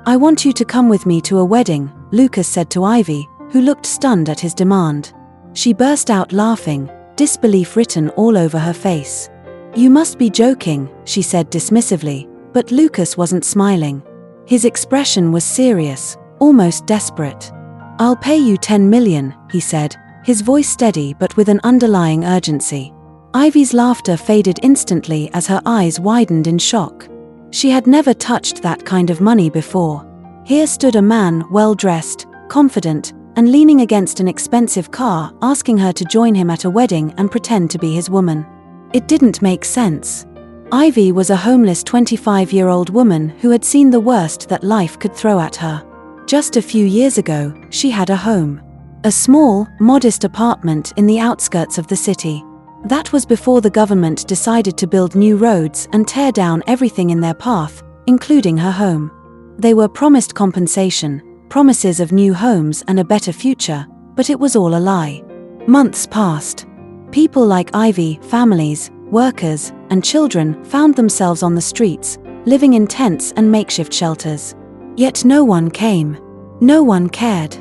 "I want you to come with me to a wedding," Lucas said to Ivy, who looked stunned at his demand. She burst out laughing, disbelief written all over her face. "You must be joking," she said dismissively, but Lucas wasn't smiling. His expression was serious, almost desperate. "I'll pay you 10 million, he said, his voice steady but with an underlying urgency. Ivy's laughter faded instantly as her eyes widened in shock. She had never touched that kind of money before. Here stood a man, well-dressed, confident, and leaning against an expensive car, asking her to join him at a wedding and pretend to be his woman. It didn't make sense. Ivy was a homeless 25-year-old woman who had seen the worst that life could throw at her. Just a few years ago, she had a home. A small, modest apartment in the outskirts of the city. That was before the government decided to build new roads and tear down everything in their path, including her home. They were promised compensation, promises of new homes and a better future, but it was all a lie. Months passed. People like Ivy, families, workers, and children found themselves on the streets, living in tents and makeshift shelters. Yet no one came. No one cared.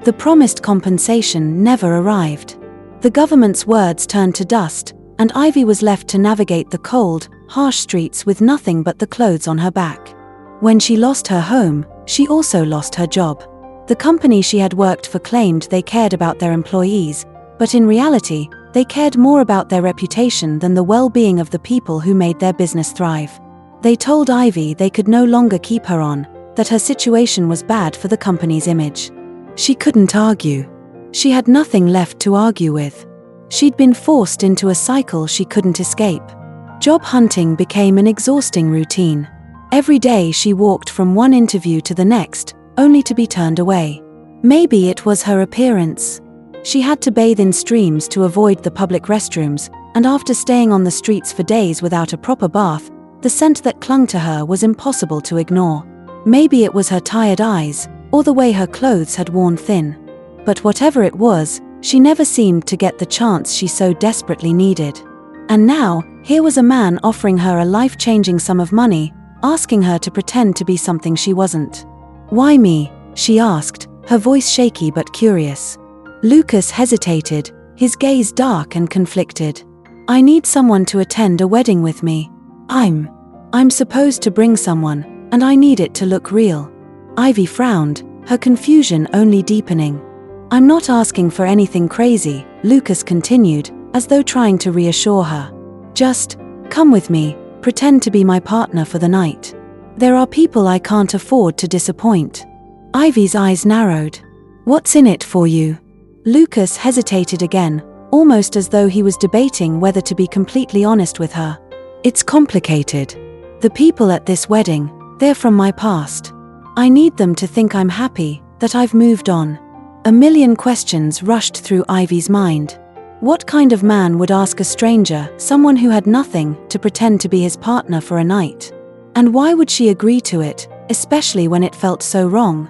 The promised compensation never arrived. The government's words turned to dust, and Ivy was left to navigate the cold, harsh streets with nothing but the clothes on her back. When she lost her home, she also lost her job. The company she had worked for claimed they cared about their employees, but in reality, they cared more about their reputation than the well-being of the people who made their business thrive. They told Ivy they could no longer keep her on, that her situation was bad for the company's image. She couldn't argue. She had nothing left to argue with. She'd been forced into a cycle she couldn't escape. Job hunting became an exhausting routine. Every day she walked from one interview to the next, only to be turned away. Maybe it was her appearance. She had to bathe in streams to avoid the public restrooms, and after staying on the streets for days without a proper bath, the scent that clung to her was impossible to ignore. Maybe it was her tired eyes, or the way her clothes had worn thin. But whatever it was, she never seemed to get the chance she so desperately needed. And now, here was a man offering her a life-changing sum of money, asking her to pretend to be something she wasn't. "Why me?" she asked, her voice shaky but curious. Lucas hesitated, his gaze dark and conflicted. "I need someone to attend a wedding with me. I'm supposed to bring someone, and I need it to look real." Ivy frowned, her confusion only deepening. "I'm not asking for anything crazy," Lucas continued, as though trying to reassure her. "Just, come with me, pretend to be my partner for the night. There are people I can't afford to disappoint." Ivy's eyes narrowed. "What's in it for you?" Lucas hesitated again, almost as though he was debating whether to be completely honest with her. "It's complicated. The people at this wedding, they're from my past. I need them to think I'm happy, that I've moved on." A million questions rushed through Ivy's mind. What kind of man would ask a stranger, someone who had nothing, to pretend to be his partner for a night? And why would she agree to it, especially when it felt so wrong?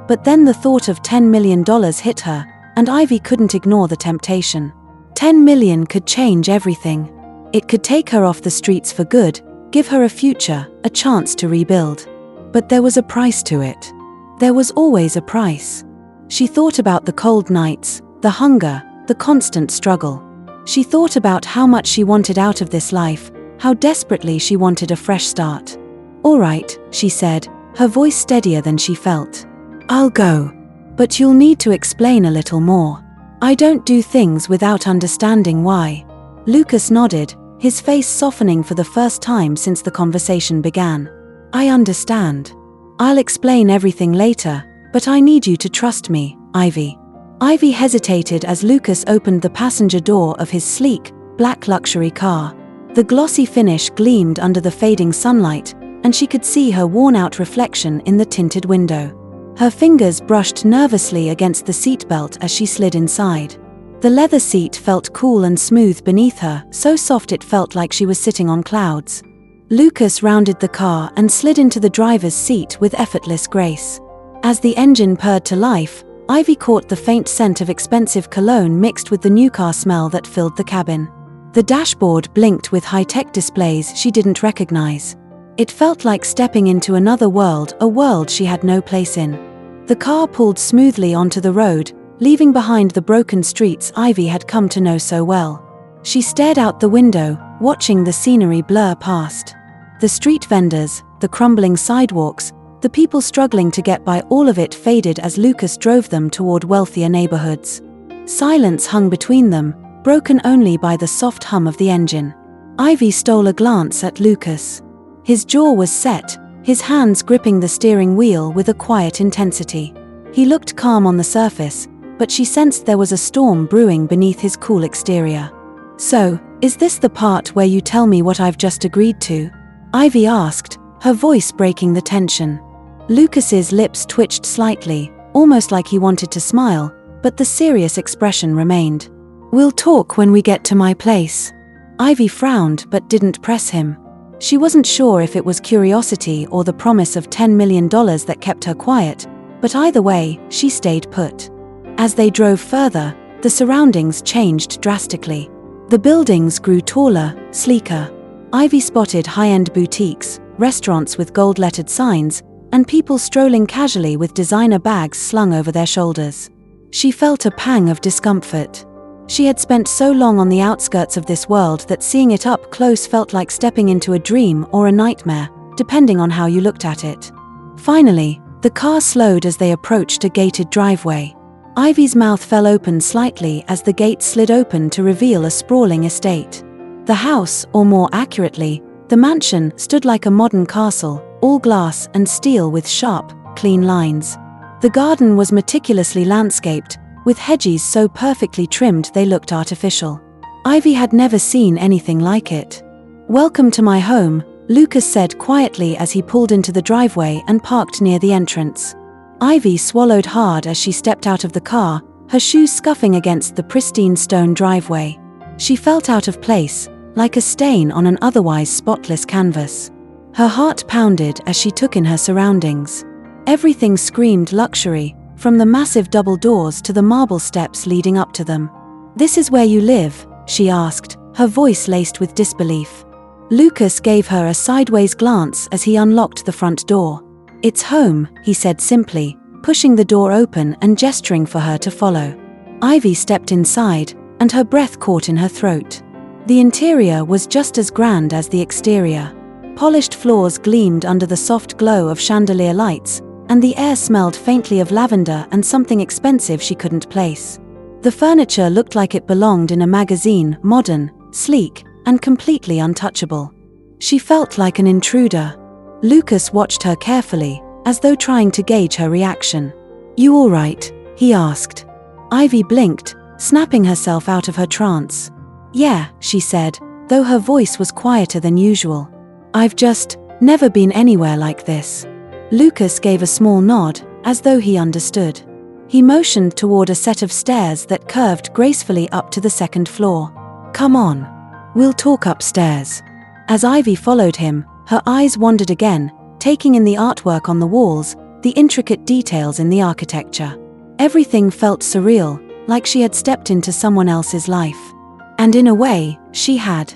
But then the thought of $10 million hit her, and Ivy couldn't ignore the temptation. 10 million could change everything. It could take her off the streets for good, give her a future, a chance to rebuild. But there was a price to it. There was always a price. She thought about the cold nights, the hunger, the constant struggle. She thought about how much she wanted out of this life, how desperately she wanted a fresh start. "All right," she said, her voice steadier than she felt. "I'll go. But you'll need to explain a little more. I don't do things without understanding why." Lucas nodded, his face softening for the first time since the conversation began. "I understand. I'll explain everything later, but I need you to trust me, Ivy." Ivy hesitated as Lucas opened the passenger door of his sleek, black luxury car. The glossy finish gleamed under the fading sunlight, and she could see her worn-out reflection in the tinted window. Her fingers brushed nervously against the seatbelt as she slid inside. The leather seat felt cool and smooth beneath her, so soft it felt like she was sitting on clouds. Lucas rounded the car and slid into the driver's seat with effortless grace. As the engine purred to life, Ivy caught the faint scent of expensive cologne mixed with the new car smell that filled the cabin. The dashboard blinked with high-tech displays she didn't recognize. It felt like stepping into another world, a world she had no place in. The car pulled smoothly onto the road, leaving behind the broken streets Ivy had come to know so well. She stared out the window, watching the scenery blur past. The street vendors, the crumbling sidewalks, the people struggling to get by, all of it faded as Lucas drove them toward wealthier neighborhoods. Silence hung between them, broken only by the soft hum of the engine. Ivy stole a glance at Lucas. His jaw was set, his hands gripping the steering wheel with a quiet intensity. He looked calm on the surface, but she sensed there was a storm brewing beneath his cool exterior. "So, is this the part where you tell me what I've just agreed to?" Ivy asked, her voice breaking the tension. Lucas's lips twitched slightly, almost like he wanted to smile, but the serious expression remained. "We'll talk when we get to my place." Ivy frowned but didn't press him. She wasn't sure if it was curiosity or the promise of $10 million that kept her quiet, but either way, she stayed put. As they drove further, the surroundings changed drastically. The buildings grew taller, sleeker. Ivy spotted high-end boutiques, restaurants with gold-lettered signs, and people strolling casually with designer bags slung over their shoulders. She felt a pang of discomfort. She had spent so long on the outskirts of this world that seeing it up close felt like stepping into a dream or a nightmare, depending on how you looked at it. Finally, the car slowed as they approached a gated driveway. Ivy's mouth fell open slightly as the gate slid open to reveal a sprawling estate. The house, or more accurately, the mansion, stood like a modern castle, all glass and steel with sharp, clean lines. The garden was meticulously landscaped, with hedges so perfectly trimmed they looked artificial. Ivy had never seen anything like it. "Welcome to my home," Lucas said quietly as he pulled into the driveway and parked near the entrance. Ivy swallowed hard as she stepped out of the car, her shoes scuffing against the pristine stone driveway. She felt out of place, like a stain on an otherwise spotless canvas. Her heart pounded as she took in her surroundings. Everything screamed luxury, from the massive double doors to the marble steps leading up to them. "This is where you live?" she asked, her voice laced with disbelief. Lucas gave her a sideways glance as he unlocked the front door. "It's home," he said simply, pushing the door open and gesturing for her to follow. Ivy stepped inside, and her breath caught in her throat. The interior was just as grand as the exterior. Polished floors gleamed under the soft glow of chandelier lights, and the air smelled faintly of lavender and something expensive she couldn't place. The furniture looked like it belonged in a magazine, modern, sleek, and completely untouchable. She felt like an intruder. Lucas watched her carefully, as though trying to gauge her reaction. "You all right?" he asked. Ivy blinked, snapping herself out of her trance. "Yeah," she said, though her voice was quieter than usual. "I've just never been anywhere like this." Lucas gave a small nod, as though he understood. He motioned toward a set of stairs that curved gracefully up to the second floor. "Come on. We'll talk upstairs." As Ivy followed him, her eyes wandered again, taking in the artwork on the walls, the intricate details in the architecture. Everything felt surreal, like she had stepped into someone else's life. And in a way, she had.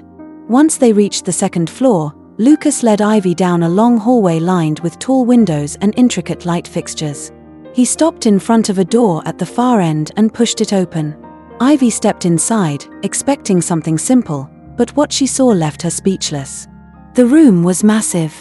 Once they reached the second floor, Lucas led Ivy down a long hallway lined with tall windows and intricate light fixtures. He stopped in front of a door at the far end and pushed it open. Ivy stepped inside, expecting something simple, but what she saw left her speechless. The room was massive.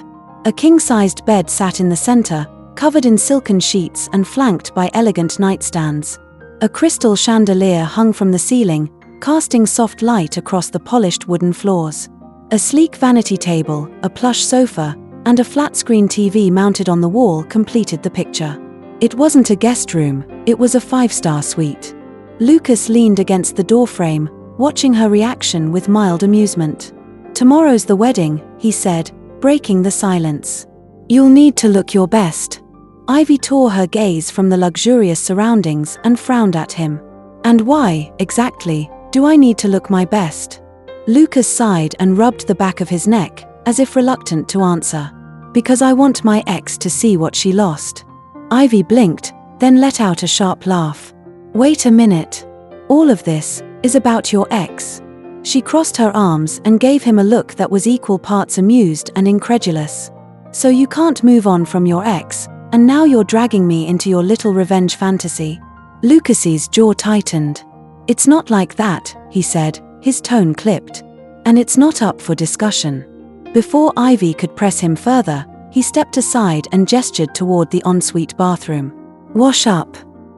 A king-sized bed sat in the center, covered in silken sheets and flanked by elegant nightstands. A crystal chandelier hung from the ceiling, casting soft light across the polished wooden floors. A sleek vanity table, a plush sofa, and a flat-screen TV mounted on the wall completed the picture. It wasn't a guest room, it was a five-star suite. Lucas leaned against the doorframe, watching her reaction with mild amusement. "Tomorrow's the wedding," he said, breaking the silence. "You'll need to look your best." Ivy tore her gaze from the luxurious surroundings and frowned at him. "And why, exactly, do I need to look my best?" Lucas sighed and rubbed the back of his neck, as if reluctant to answer. "Because I want my ex to see what she lost." Ivy blinked, then let out a sharp laugh. "Wait a minute. All of this is about your ex." She crossed her arms and gave him a look that was equal parts amused and incredulous. So you can't move on from your ex, and now you're dragging me into your little revenge fantasy? Lucas's jaw tightened. It's not like that, he said, his tone clipped. And it's not up for discussion. Before Ivy could press him further, he stepped aside and gestured toward the ensuite bathroom. Wash up.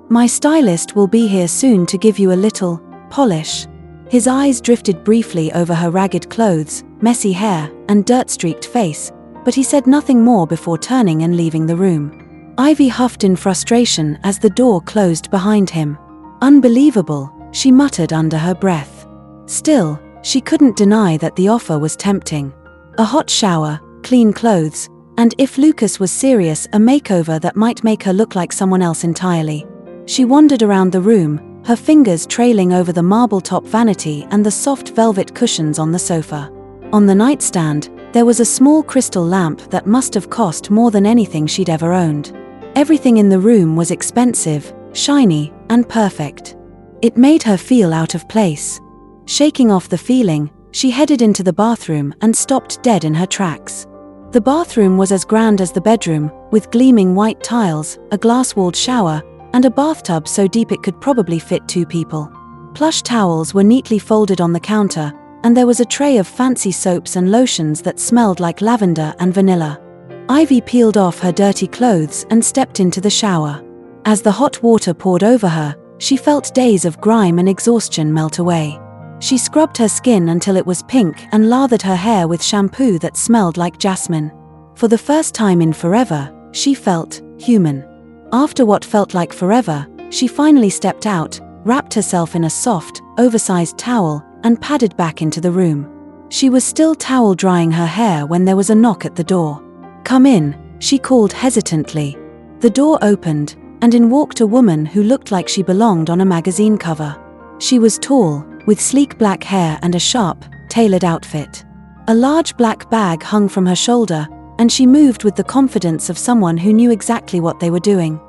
My stylist will be here soon to give you a little polish. His eyes drifted briefly over her ragged clothes, messy hair, and dirt-streaked face, but he said nothing more before turning and leaving the room. Ivy huffed in frustration as the door closed behind him. Unbelievable, she muttered under her breath. Still, she couldn't deny that the offer was tempting. A hot shower, clean clothes, and if Lucas was serious, a makeover that might make her look like someone else entirely. She wandered around the room, her fingers trailing over the marble-top vanity and the soft velvet cushions on the sofa. On the nightstand, there was a small crystal lamp that must have cost more than anything she'd ever owned. Everything in the room was expensive, shiny, and perfect. It made her feel out of place. Shaking off the feeling, she headed into the bathroom and stopped dead in her tracks. The bathroom was as grand as the bedroom, with gleaming white tiles, a glass-walled shower, and a bathtub so deep it could probably fit 2 people. Plush towels were neatly folded on the counter, and there was a tray of fancy soaps and lotions that smelled like lavender and vanilla. Ivy peeled off her dirty clothes and stepped into the shower. As the hot water poured over her, she felt days of grime and exhaustion melt away. She scrubbed her skin until it was pink and lathered her hair with shampoo that smelled like jasmine. For the first time in forever, she felt human. After what felt like forever, she finally stepped out, wrapped herself in a soft, oversized towel, and padded back into the room. She was still towel drying her hair when there was a knock at the door. "Come in," she called hesitantly. The door opened, and in walked a woman who looked like she belonged on a magazine cover. She was tall, with sleek black hair and a sharp, tailored outfit. A large black bag hung from her shoulder, and she moved with the confidence of someone who knew exactly what they were doing.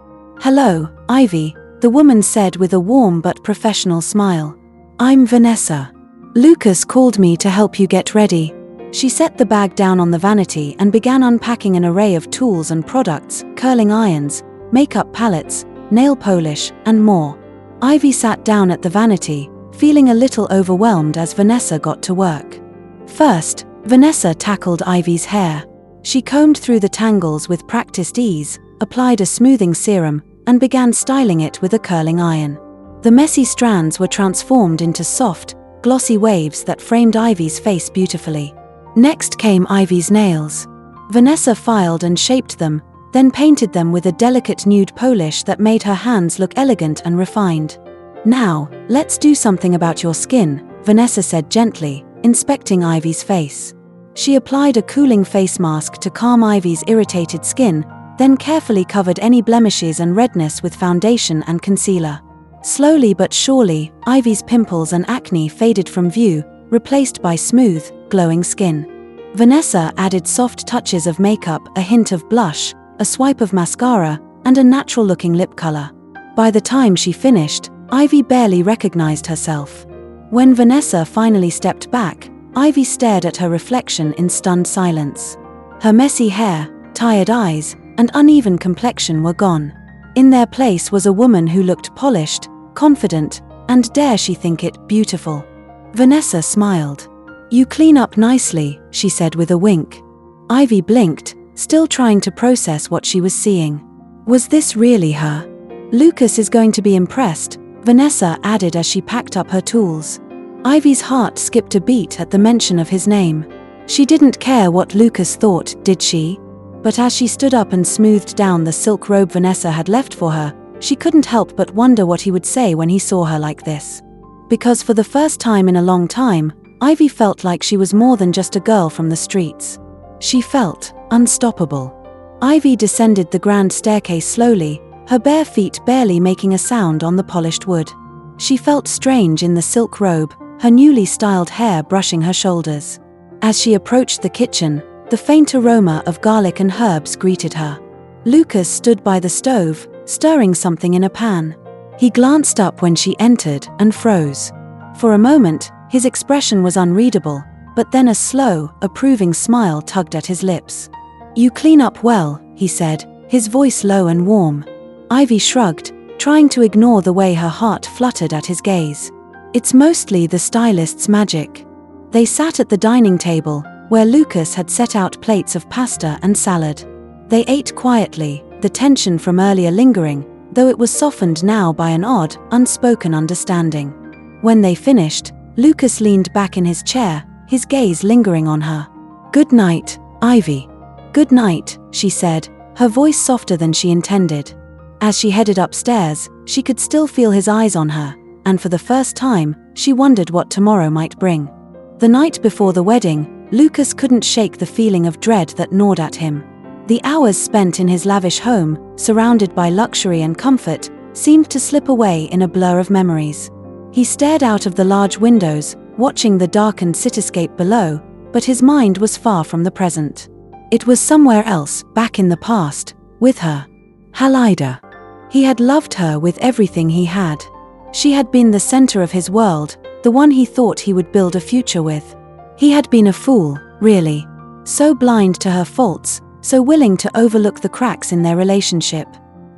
"Hello, Ivy," the woman said with a warm but professional smile. "I'm Vanessa. Lucas called me to help you get ready." She set the bag down on the vanity and began unpacking an array of tools and products, curling irons, makeup palettes, nail polish, and more. Ivy sat down at the vanity, feeling a little overwhelmed as Vanessa got to work. First, Vanessa tackled Ivy's hair. She combed through the tangles with practiced ease, applied a smoothing serum, and began styling it with a curling iron. The messy strands were transformed into soft, glossy waves that framed Ivy's face beautifully. Next came Ivy's nails. Vanessa filed and shaped them, then painted them with a delicate nude polish that made her hands look elegant and refined. "Now, let's do something about your skin," Vanessa said gently, inspecting Ivy's face. She applied a cooling face mask to calm Ivy's irritated skin, then carefully covered any blemishes and redness with foundation and concealer. Slowly but surely, Ivy's pimples and acne faded from view, replaced by smooth, glowing skin. Vanessa added soft touches of makeup, a hint of blush, a swipe of mascara, and a natural-looking lip color. By the time she finished, Ivy barely recognized herself. When Vanessa finally stepped back, Ivy stared at her reflection in stunned silence. Her messy hair, tired eyes, and uneven complexion were gone. In their place was a woman who looked polished, confident, and dare she think it, beautiful. Vanessa smiled. "You clean up nicely," she said with a wink. Ivy blinked, still trying to process what she was seeing. Was this really her? "Lucas is going to be impressed," Vanessa added as she packed up her tools. Ivy's heart skipped a beat at the mention of his name. She didn't care what Lucas thought, did she? But as she stood up and smoothed down the silk robe Vanessa had left for her, she couldn't help but wonder what he would say when he saw her like this. Because for the first time in a long time, Ivy felt like she was more than just a girl from the streets. She felt unstoppable. Ivy descended the grand staircase slowly, her bare feet barely making a sound on the polished wood. She felt strange in the silk robe, her newly styled hair brushing her shoulders. As she approached the kitchen, the faint aroma of garlic and herbs greeted her. Lucas stood by the stove, stirring something in a pan. He glanced up when she entered and froze. For a moment, his expression was unreadable, but then a slow, approving smile tugged at his lips. "You clean up well," he said, his voice low and warm. Ivy shrugged, trying to ignore the way her heart fluttered at his gaze. "It's mostly the stylist's magic." They sat at the dining table, where Lucas had set out plates of pasta and salad. They ate quietly, the tension from earlier lingering, though it was softened now by an odd, unspoken understanding. When they finished, Lucas leaned back in his chair, his gaze lingering on her. "Good night, Ivy." "Good night," she said, her voice softer than she intended. As she headed upstairs, she could still feel his eyes on her, and for the first time, she wondered what tomorrow might bring. The night before the wedding, Lucas couldn't shake the feeling of dread that gnawed at him. The hours spent in his lavish home, surrounded by luxury and comfort, seemed to slip away in a blur of memories. He stared out of the large windows, watching the darkened cityscape below, but his mind was far from the present. It was somewhere else, back in the past, with her. Halida. He had loved her with everything he had. She had been the center of his world, the one he thought he would build a future with. He had been a fool, really. So blind to her faults, so willing to overlook the cracks in their relationship.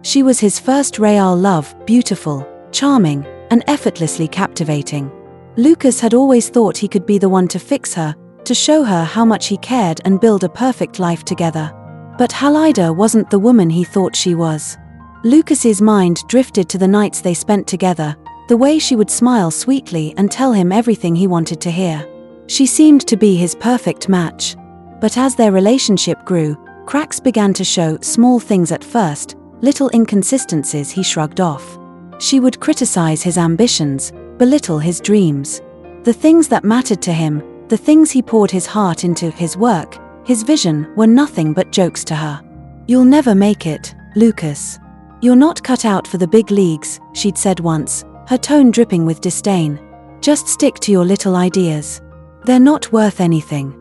She was his first real love, beautiful, charming, and effortlessly captivating. Lucas had always thought he could be the one to fix her, to show her how much he cared and build a perfect life together. But Halida wasn't the woman he thought she was. Lucas's mind drifted to the nights they spent together, the way she would smile sweetly and tell him everything he wanted to hear. She seemed to be his perfect match. But as their relationship grew, cracks began to show, small things at first, little inconsistencies he shrugged off. She would criticize his ambitions, belittle his dreams. The things that mattered to him, the things he poured his heart into, his work, his vision, were nothing but jokes to her. "You'll never make it, Lucas. You're not cut out for the big leagues," she'd said once, her tone dripping with disdain. "Just stick to your little ideas. They're not worth anything."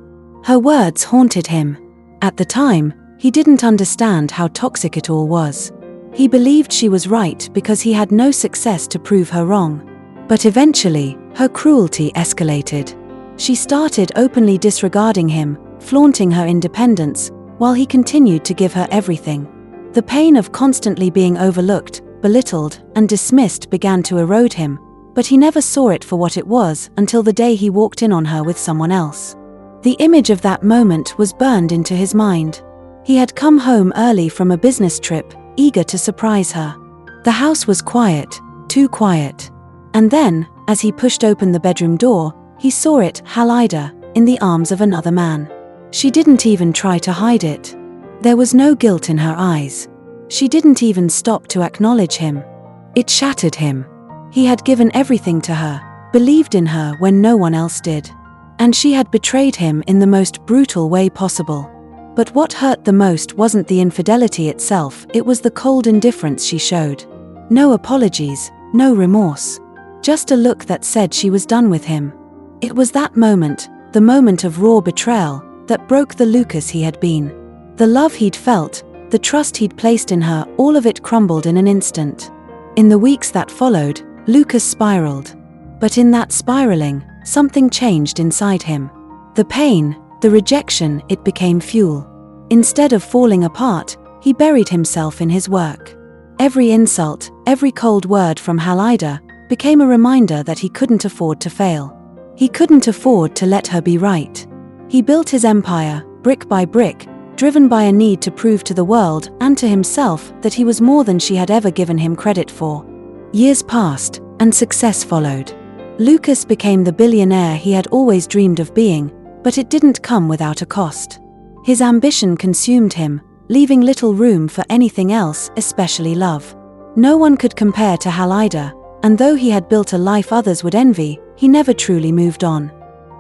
Her words haunted him. At the time, he didn't understand how toxic it all was. He believed she was right because he had no success to prove her wrong. But eventually, her cruelty escalated. She started openly disregarding him, flaunting her independence, while he continued to give her everything. The pain of constantly being overlooked, belittled, and dismissed began to erode him, but he never saw it for what it was until the day he walked in on her with someone else. The image of that moment was burned into his mind. He had come home early from a business trip, eager to surprise her. The house was quiet, too quiet. And then, as he pushed open the bedroom door, he saw it, Halida, in the arms of another man. She didn't even try to hide it. There was no guilt in her eyes. She didn't even stop to acknowledge him. It shattered him. He had given everything to her, believed in her when no one else did. And she had betrayed him in the most brutal way possible. But what hurt the most wasn't the infidelity itself, it was the cold indifference she showed. No apologies, no remorse. Just a look that said she was done with him. It was that moment, the moment of raw betrayal, that broke the Lucas he had been. The love he'd felt, the trust he'd placed in her, all of it crumbled in an instant. In the weeks that followed, Lucas spiraled. But in that spiraling, something changed inside him. The pain, the rejection, it became fuel. Instead of falling apart, he buried himself in his work. Every insult, every cold word from Halida, became a reminder that he couldn't afford to fail. He couldn't afford to let her be right. He built his empire, brick by brick, driven by a need to prove to the world and to himself that he was more than she had ever given him credit for. Years passed, and success followed. Lucas became the billionaire he had always dreamed of being, but it didn't come without a cost. His ambition consumed him, leaving little room for anything else, especially love. No one could compare to Halida, and though he had built a life others would envy, he never truly moved on.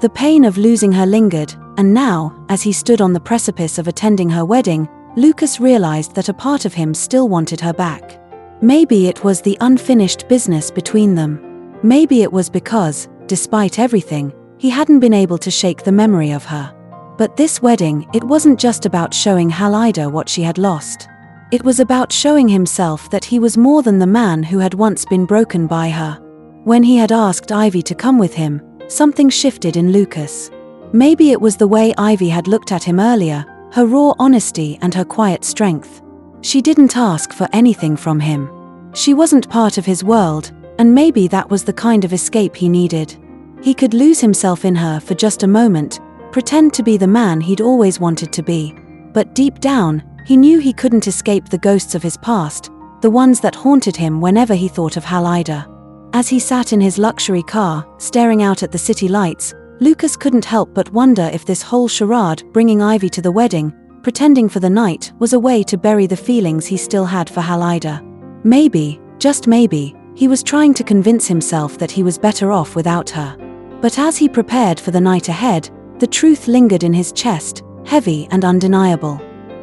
The pain of losing her lingered, and now, as he stood on the precipice of attending her wedding, Lucas realized that a part of him still wanted her back. Maybe it was the unfinished business between them. Maybe it was because, despite everything, he hadn't been able to shake the memory of her. But this wedding, it wasn't just about showing Halida what she had lost. It was about showing himself that he was more than the man who had once been broken by her. When he had asked Ivy to come with him, something shifted in Lucas. Maybe it was the way Ivy had looked at him earlier, her raw honesty and her quiet strength. She didn't ask for anything from him. She wasn't part of his world, and maybe that was the kind of escape he needed. He could lose himself in her for just a moment, pretend to be the man he'd always wanted to be. But deep down, he knew he couldn't escape the ghosts of his past, the ones that haunted him whenever he thought of Halida. As he sat in his luxury car, staring out at the city lights, Lucas couldn't help but wonder if this whole charade, bringing Ivy to the wedding, pretending for the night, was a way to bury the feelings he still had for Halida. Maybe, just maybe, he was trying to convince himself that he was better off without her. But as he prepared for the night ahead, the truth lingered in his chest, heavy and undeniable.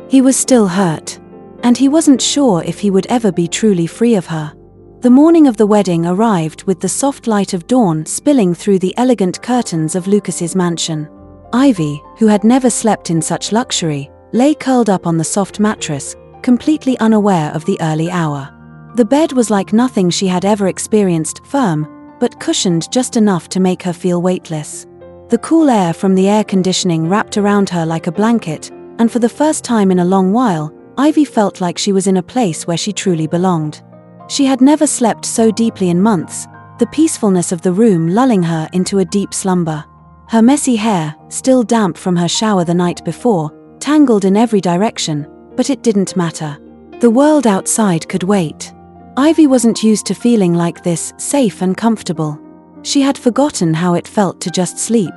He was still hurt. And he wasn't sure if he would ever be truly free of her. The morning of the wedding arrived with the soft light of dawn spilling through the elegant curtains of Lucas's mansion. Ivy, who had never slept in such luxury, lay curled up on the soft mattress, completely unaware of the early hour. The bed was like nothing she had ever experienced, firm, but cushioned just enough to make her feel weightless. The cool air from the air conditioning wrapped around her like a blanket, and for the first time in a long while, Ivy felt like she was in a place where she truly belonged. She had never slept so deeply in months, the peacefulness of the room lulling her into a deep slumber. Her messy hair, still damp from her shower the night before, tangled in every direction, but it didn't matter. The world outside could wait. Ivy wasn't used to feeling like this, safe and comfortable. She had forgotten how it felt to just sleep.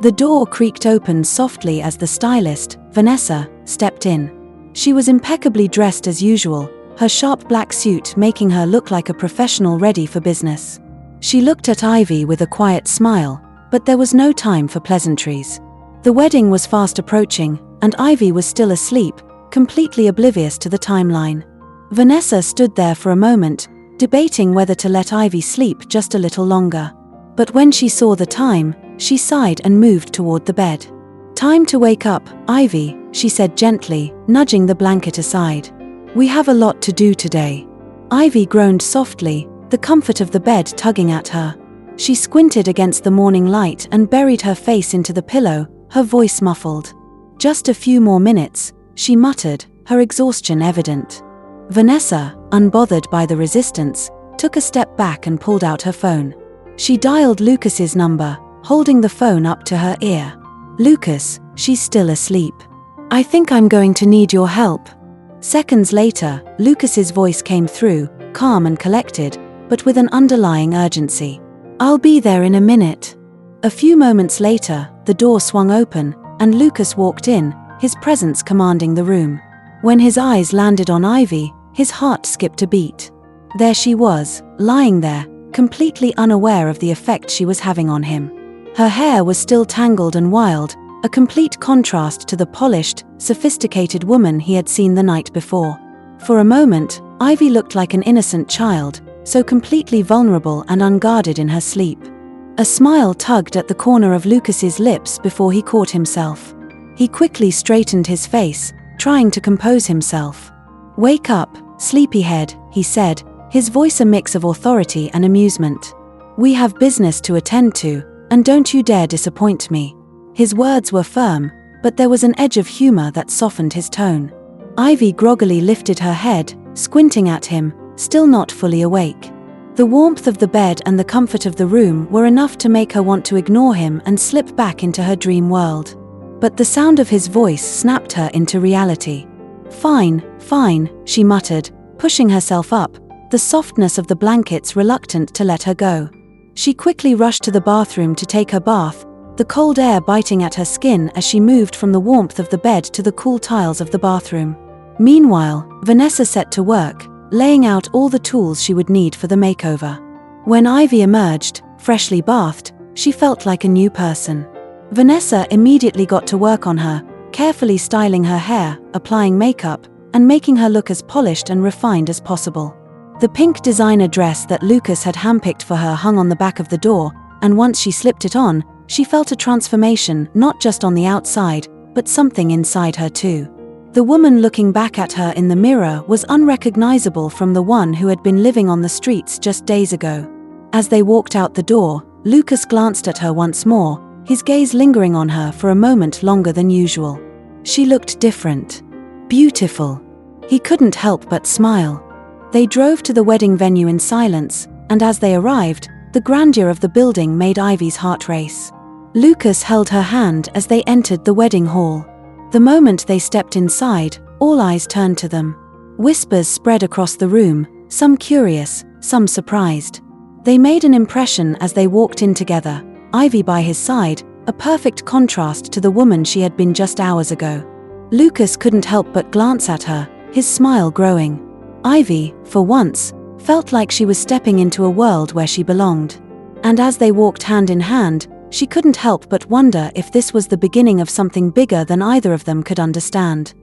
The door creaked open softly as the stylist, Vanessa, stepped in. She was impeccably dressed as usual, her sharp black suit making her look like a professional ready for business. She looked at Ivy with a quiet smile, but there was no time for pleasantries. The wedding was fast approaching, and Ivy was still asleep, completely oblivious to the timeline. Vanessa stood there for a moment, debating whether to let Ivy sleep just a little longer. But when she saw the time, she sighed and moved toward the bed. "Time to wake up, Ivy," she said gently, nudging the blanket aside. "We have a lot to do today." Ivy groaned softly, the comfort of the bed tugging at her. She squinted against the morning light and buried her face into the pillow, her voice muffled. "Just a few more minutes," she muttered, her exhaustion evident. Vanessa, unbothered by the resistance, took a step back and pulled out her phone. She dialed Lucas's number, holding the phone up to her ear. "Lucas, she's still asleep. I think I'm going to need your help." Seconds later, Lucas's voice came through, calm and collected, but with an underlying urgency. "I'll be there in a minute." A few moments later, the door swung open, and Lucas walked in, his presence commanding the room. When his eyes landed on Ivy, his heart skipped a beat. There she was, lying there, completely unaware of the effect she was having on him. Her hair was still tangled and wild, a complete contrast to the polished, sophisticated woman he had seen the night before. For a moment, Ivy looked like an innocent child, so completely vulnerable and unguarded in her sleep. A smile tugged at the corner of Lucas's lips before he caught himself. He quickly straightened his face, trying to compose himself. "Wake up, sleepyhead," he said, his voice a mix of authority and amusement. "We have business to attend to, and don't you dare disappoint me." His words were firm, but there was an edge of humor that softened his tone. Ivy groggily lifted her head, squinting at him, still not fully awake. The warmth of the bed and the comfort of the room were enough to make her want to ignore him and slip back into her dream world. But the sound of his voice snapped her into reality. "Fine, fine," she muttered, pushing herself up, the softness of the blankets reluctant to let her go. She quickly rushed to the bathroom to take her bath, the cold air biting at her skin as she moved from the warmth of the bed to the cool tiles of the bathroom. Meanwhile, Vanessa set to work, laying out all the tools she would need for the makeover. When Ivy emerged, freshly bathed, she felt like a new person. Vanessa immediately got to work on her, carefully styling her hair, applying makeup, and making her look as polished and refined as possible. The pink designer dress that Lucas had handpicked for her hung on the back of the door, and once she slipped it on, she felt a transformation not just on the outside, but something inside her too. The woman looking back at her in the mirror was unrecognizable from the one who had been living on the streets just days ago. As they walked out the door, Lucas glanced at her once more, his gaze lingering on her for a moment longer than usual. She looked different. Beautiful. He couldn't help but smile. They drove to the wedding venue in silence, and as they arrived, the grandeur of the building made Ivy's heart race. Lucas held her hand as they entered the wedding hall. The moment they stepped inside, all eyes turned to them. Whispers spread across the room, some curious, some surprised. They made an impression as they walked in together, Ivy by his side, a perfect contrast to the woman she had been just hours ago. Lucas couldn't help but glance at her, his smile growing. Ivy, for once, felt like she was stepping into a world where she belonged. And as they walked hand in hand, she couldn't help but wonder if this was the beginning of something bigger than either of them could understand.